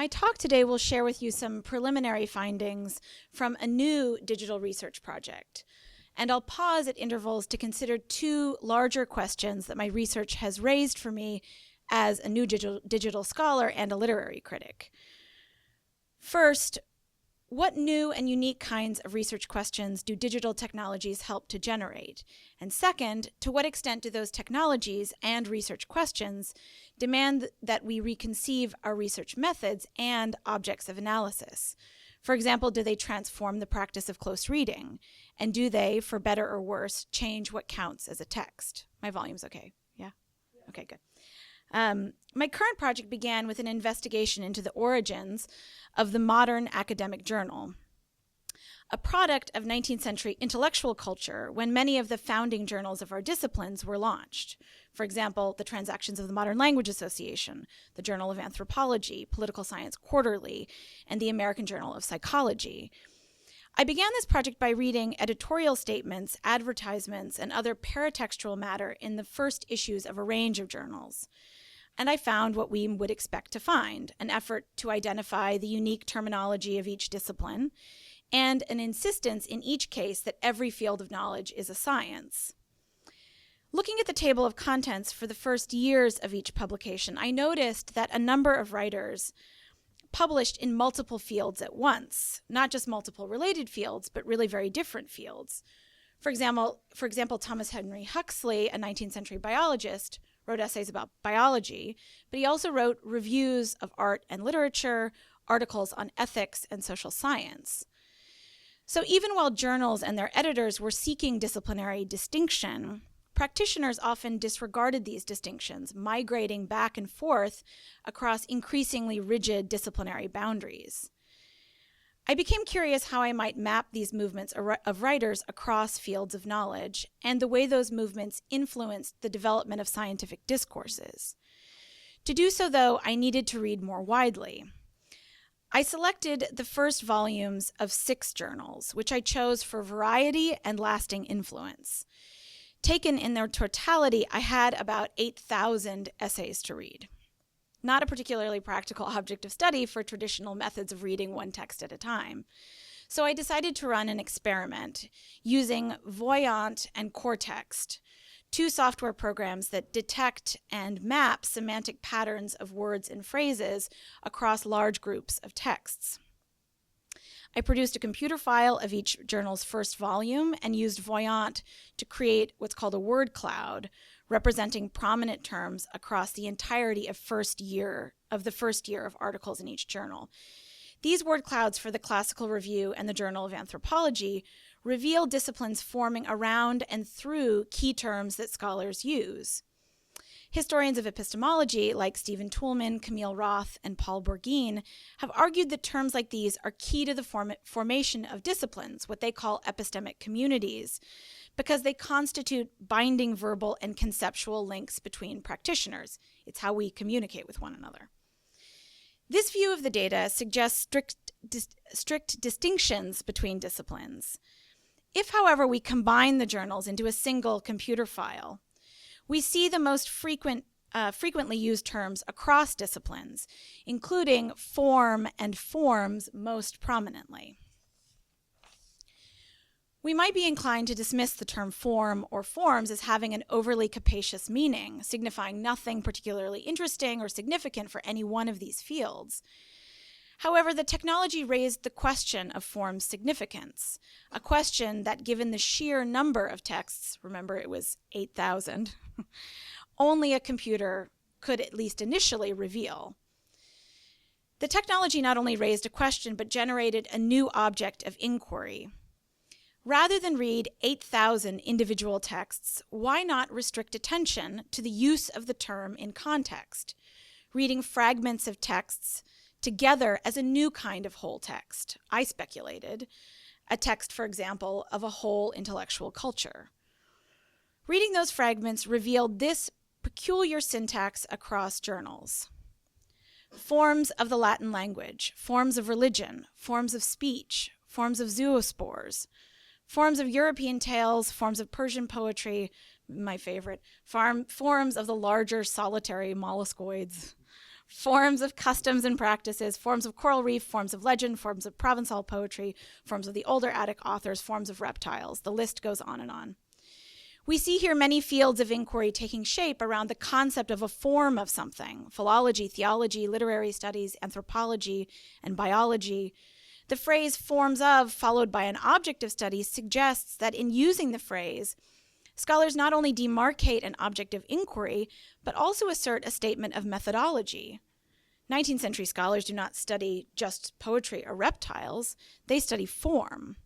my talk today will share with you some preliminary findings from a new digital research project. And I'll pause at intervals to consider two larger questions that my research has raised for me as a new digital scholar and a literary critic. First, what new and unique kinds of research questions do digital technologies help to generate? And second, to what extent do those technologies and research questions demand that we reconceive our research methods and objects of analysis? For example, do they transform the practice of close reading? And do they, for better or worse, change what counts as a text? My volume's okay, yeah? Okay, good. My current project began with an investigation into the origins of the modern academic journal, a product of 19th century intellectual culture when many of the founding journals of our disciplines were launched. For example, the Transactions of the Modern Language Association, the Journal of Anthropology, Political Science Quarterly, and the American Journal of Psychology. I began this project by reading editorial statements, advertisements, and other paratextual matter in the first issues of a range of journals. And I found what we would expect to find, an effort to identify the unique terminology of each discipline, and an insistence in each case that every field of knowledge is a science. Looking at the table of contents for the first years of each publication, I noticed that a number of writers published in multiple fields at once, not just multiple related fields, but really very different fields. For example, Thomas Henry Huxley, a 19th century biologist, wrote essays about biology, but he also wrote reviews of art and literature, articles on ethics and social science. So even while journals and their editors were seeking disciplinary distinction, practitioners often disregarded these distinctions, migrating back and forth across increasingly rigid disciplinary boundaries. I became curious how I might map these movements of writers across fields of knowledge and the way those movements influenced the development of scientific discourses. To do so, though, I needed to read more widely. I selected the first volumes of 6 journals, which I chose for variety and lasting influence. Taken in their totality, I had about 8,000 essays to read. Not a particularly practical object of study for traditional methods of reading one text at a time. So I decided to run an experiment using Voyant and Cortext, 2 software programs that detect and map semantic patterns of words and phrases across large groups of texts. I produced a computer file of each journal's first volume and used Voyant to create what's called a word cloud, representing prominent terms across the entirety of the first year of articles in each journal. These word clouds for the Classical Review and the Journal of Anthropology reveal disciplines forming around and through key terms that scholars use. Historians of epistemology like Stephen Toulmin, Camille Roth, and Paul Bourguin have argued that terms like these are key to the formation of disciplines, what they call epistemic communities, because they constitute binding verbal and conceptual links between practitioners. It's how we communicate with one another. This view of the data suggests strict distinctions between disciplines. If, however, we combine the journals into a single computer file, we see the most frequently used terms across disciplines, including form and forms most prominently. We might be inclined to dismiss the term form or forms as having an overly capacious meaning, signifying nothing particularly interesting or significant for any one of these fields. However, the technology raised the question of form's significance, a question that, given the sheer number of texts, remember it was 8,000, only a computer could at least initially reveal. The technology not only raised a question, but generated a new object of inquiry. Rather than read 8,000 individual texts, why not restrict attention to the use of the term in context, reading fragments of texts together as a new kind of whole text? I speculated, a text, for example, of a whole intellectual culture. Reading those fragments revealed this peculiar syntax across journals. Forms of the Latin language, forms of religion, forms of speech, forms of zoospores, forms of European tales, forms of Persian poetry, my favorite, forms of the larger solitary molluscoids, forms of customs and practices, forms of coral reef, forms of legend, forms of Provençal poetry, forms of the older Attic authors, forms of reptiles. The list goes on and on. We see here many fields of inquiry taking shape around the concept of a form of something: philology, theology, literary studies, anthropology, and biology. The phrase forms of, followed by an object of study, suggests that in using the phrase, scholars not only demarcate an object of inquiry, but also assert a statement of methodology. 19th century scholars do not study just poetry or reptiles, they study form.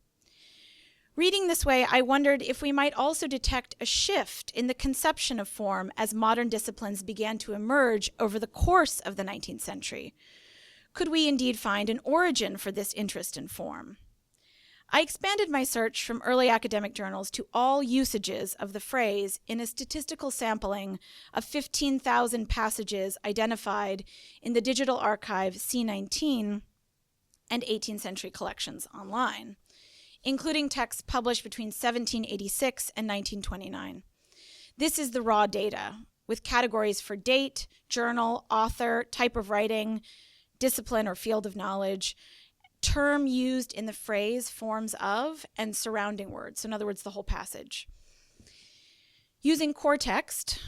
Reading this way, I wondered if we might also detect a shift in the conception of form as modern disciplines began to emerge over the course of the 19th century. Could we indeed find an origin for this interest in form? I expanded my search from early academic journals to all usages of the phrase in a statistical sampling of 15,000 passages identified in the digital archive C19 and 18th century collections online, including texts published between 1786 and 1929. This is the raw data, with categories for date, journal, author, type of writing, discipline or field of knowledge, term used in the phrase, forms of, and surrounding words. So in other words, the whole passage. Using core text,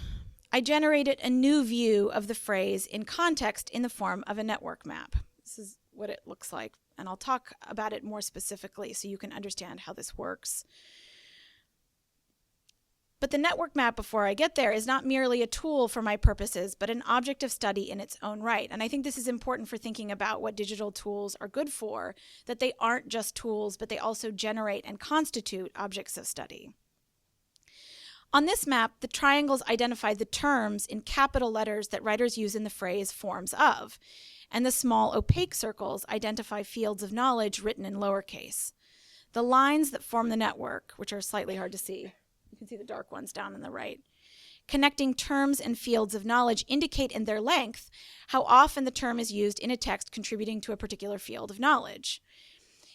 I generated a new view of the phrase in context in the form of a network map. This is what it looks like, and I'll talk about it more specifically so you can understand how this works. But the network map, before I get there, is not merely a tool for my purposes, but an object of study in its own right. And I think this is important for thinking about what digital tools are good for, that they aren't just tools, but they also generate and constitute objects of study. On this map, the triangles identify the terms in capital letters that writers use in the phrase forms of, and the small opaque circles identify fields of knowledge written in lowercase. The lines that form the network, which are slightly hard to see, you can see the dark ones down on the right, connecting terms and fields of knowledge indicate in their length how often the term is used in a text contributing to a particular field of knowledge.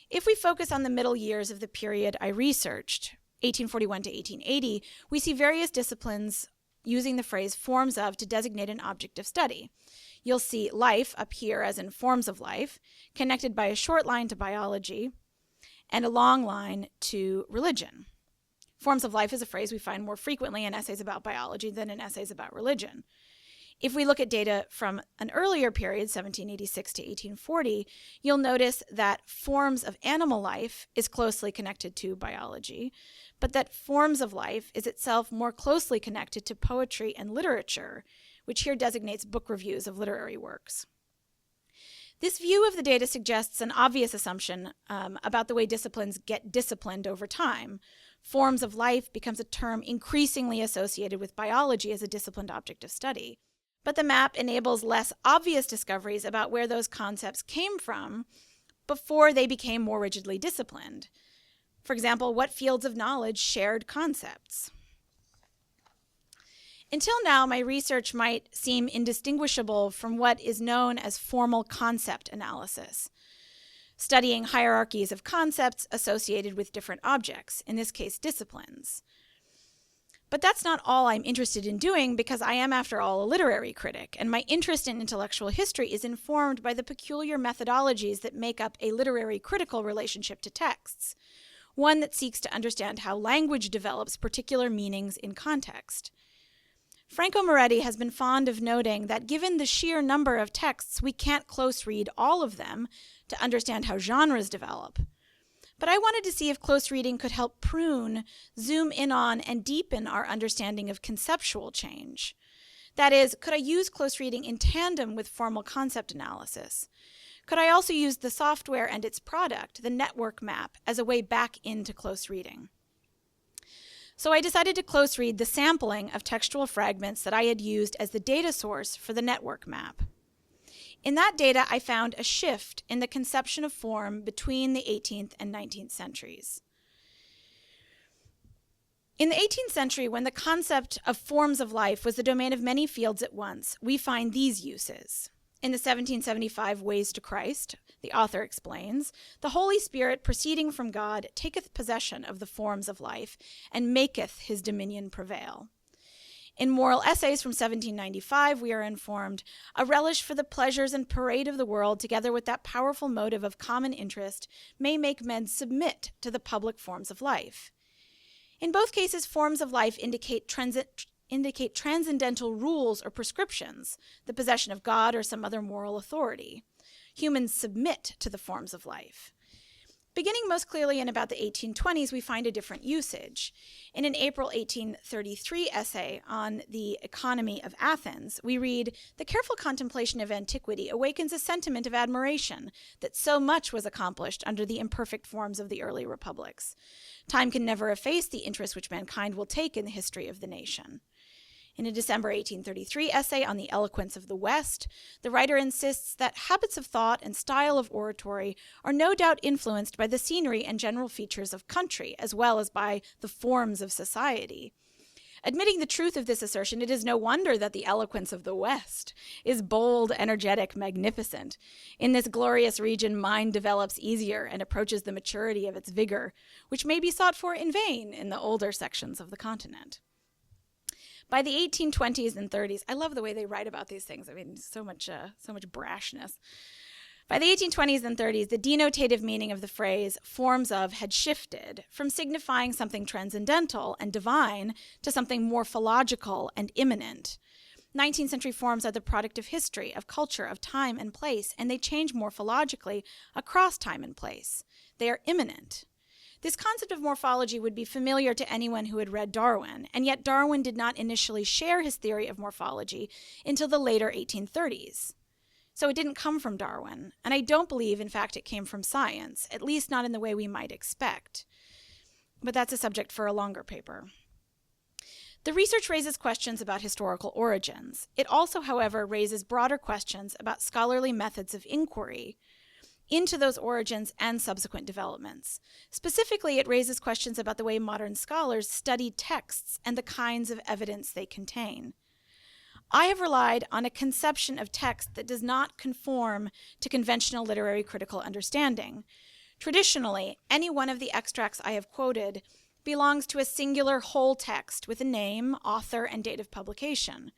If we focus on the middle years of the period I researched, 1841 to 1880, we see various disciplines using the phrase forms of to designate an object of study. You'll see life up here as in forms of life, connected by a short line to biology and a long line to religion. Forms of life is a phrase we find more frequently in essays about biology than in essays about religion. If we look at data from an earlier period, 1786 to 1840, you'll notice that forms of animal life is closely connected to biology, but that forms of life is itself more closely connected to poetry and literature, which here designates book reviews of literary works. This view of the data suggests an obvious assumption about the way disciplines get disciplined over time. Forms of life becomes a term increasingly associated with biology as a disciplined object of study. But the map enables less obvious discoveries about where those concepts came from before they became more rigidly disciplined. For example, what fields of knowledge shared concepts? Until now, my research might seem indistinguishable from what is known as formal concept analysis, studying hierarchies of concepts associated with different objects, in this case, disciplines. But that's not all I'm interested in doing, because I am, after all, a literary critic, and my interest in intellectual history is informed by the peculiar methodologies that make up a literary critical relationship to texts, one that seeks to understand how language develops particular meanings in context. Franco Moretti has been fond of noting that given the sheer number of texts, we can't close read all of them to understand how genres develop. But I wanted to see if close reading could help prune, zoom in on, and deepen our understanding of conceptual change. That is, could I use close reading in tandem with formal concept analysis? Could I also use the software and its product, the network map, as a way back into close reading? So I decided to close read the sampling of textual fragments that I had used as the data source for the network map. In that data, I found a shift in the conception of form between the 18th and 19th centuries. In the 18th century, when the concept of forms of life was the domain of many fields at once, we find these uses. In the 1775 Ways to Christ, the author explains, the Holy Spirit proceeding from God taketh possession of the forms of life and maketh his dominion prevail. In Moral Essays from 1795, we are informed, a relish for the pleasures and parade of the world, together with that powerful motive of common interest, may make men submit to the public forms of life. In both cases, forms of life indicate transcendental rules or prescriptions, the possession of God or some other moral authority. Humans submit to the forms of life. Beginning most clearly in about the 1820s, we find a different usage. In an April 1833 essay on the economy of Athens, we read, "The careful contemplation of antiquity awakens a sentiment of admiration that so much was accomplished under the imperfect forms of the early republics. Time can never efface the interest which mankind will take in the history of the nation." In a December 1833 essay on the eloquence of the West, the writer insists that habits of thought and style of oratory are no doubt influenced by the scenery and general features of country, as well as by the forms of society. Admitting the truth of this assertion, it is no wonder that the eloquence of the West is bold, energetic, magnificent. In this glorious region, mind develops easier and approaches the maturity of its vigor, which may be sought for in vain in the older sections of the continent. By the 1820s and 30s, I love the way they write about these things. I mean, so much brashness. By the 1820s and 30s, the denotative meaning of the phrase forms of had shifted from signifying something transcendental and divine to something morphological and immanent. 19th century forms are the product of history, of culture, of time and place, and they change morphologically across time and place. They are immanent. This concept of morphology would be familiar to anyone who had read Darwin, and yet Darwin did not initially share his theory of morphology until the later 1830s. So it didn't come from Darwin, and I don't believe, in fact, it came from science, at least not in the way we might expect. But that's a subject for a longer paper. The research raises questions about historical origins. It also, however, raises broader questions about scholarly methods of inquiry into those origins and subsequent developments. Specifically, it raises questions about the way modern scholars study texts and the kinds of evidence they contain. I have relied on a conception of text that does not conform to conventional literary critical understanding. Traditionally, any one of the extracts I have quoted belongs to a singular whole text with a name, author, and date of publication.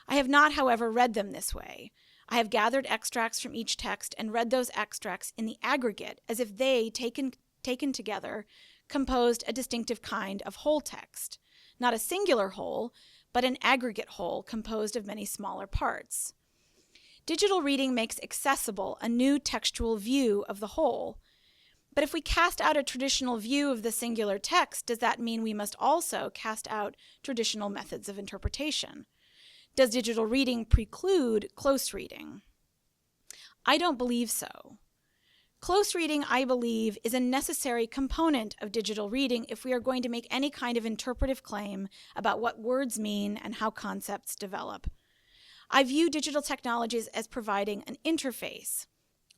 I have not, however, read them this way. I have gathered extracts from each text and read those extracts in the aggregate as if they, taken together, composed a distinctive kind of whole text. Not a singular whole, but an aggregate whole composed of many smaller parts. Digital reading makes accessible a new textual view of the whole. But if we cast out a traditional view of the singular text, does that mean we must also cast out traditional methods of interpretation? Does digital reading preclude close reading? I don't believe so. Close reading, I believe, is a necessary component of digital reading if we are going to make any kind of interpretive claim about what words mean and how concepts develop. I view digital technologies as providing an interface,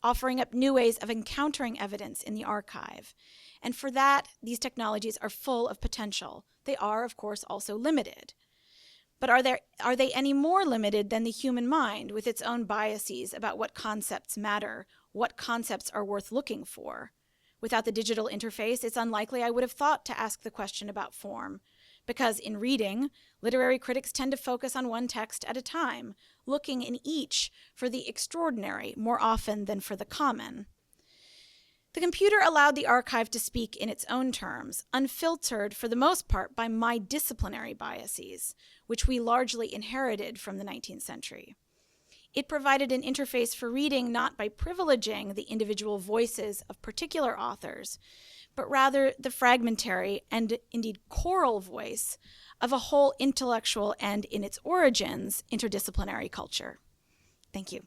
offering up new ways of encountering evidence in the archive. And for that, these technologies are full of potential. They are, of course, also limited. But are they any more limited than the human mind with its own biases about what concepts matter, what concepts are worth looking for? Without the digital interface, it's unlikely I would have thought to ask the question about form, because in reading, literary critics tend to focus on one text at a time, looking in each for the extraordinary more often than for the common. The computer allowed the archive to speak in its own terms, unfiltered for the most part by my disciplinary biases, which we largely inherited from the 19th century. It provided an interface for reading not by privileging the individual voices of particular authors, but rather the fragmentary and indeed choral voice of a whole intellectual and, in its origins, interdisciplinary culture. Thank you.